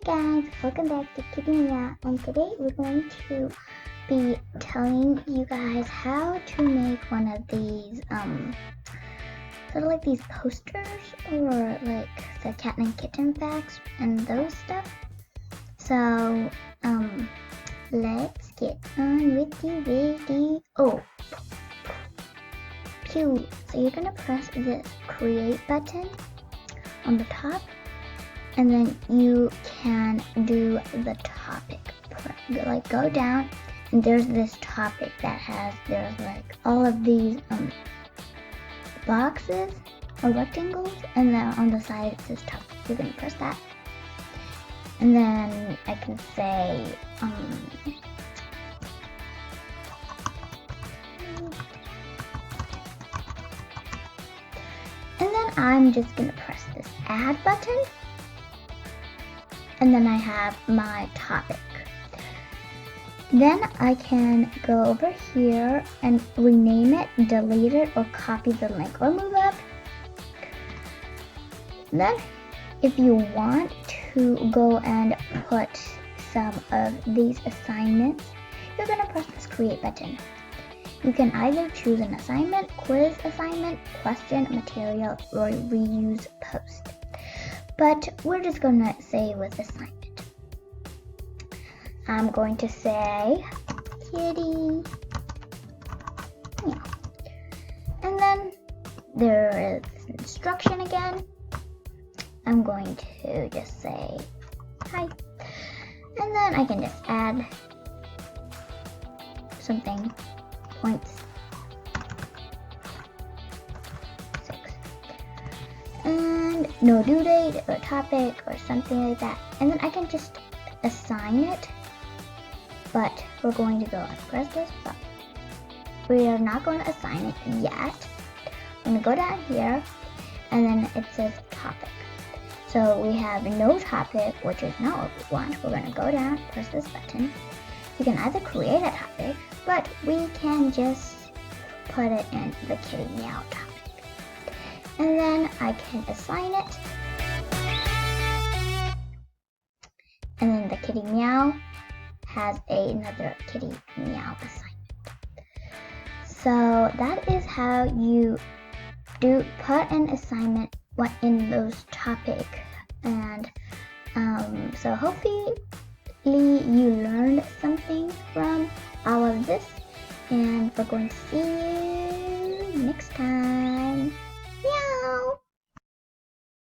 guys, welcome back to Kitty Meow, and today we're going to be telling you guys how to make one of these sort of like these posters or like the cat and kitten facts and those stuff. So let's get on with the video. So you're gonna press the create button on the top, and then you can do the topic. Like go down, and there's this topic that there's like all of these boxes or rectangles, and then on the side it says topic. You're gonna press that, and then I can say and then I'm just gonna press this add button, and then I have my topic. Then I can go over here and rename it, delete it, or copy the link or move up. Then if you want to go and put some of these assignments, you're gonna press this create button. You can either choose an assignment, quiz assignment, question, material, or reuse post. But we're just gonna say with assignment. I'm going to say kitty. Yeah. And then there is instruction again. I'm going to just say hi. And then I can just add something, points 6. And no due date or topic or something like that. And then I can just assign it. But we're going to go and press this button. We are not going to assign it yet. I'm going to go down here, and then it says topic. So we have no topic, which is not what we want. We're going to go down, press this button. You can either create a topic, but we can just put it in the kitty meow topic. And then I can assign it. And then the kitty meow has another kitty meow assignment. So that is how you put an assignment in those topic. And so hopefully you learned something from all of this, and we're going to see you next time.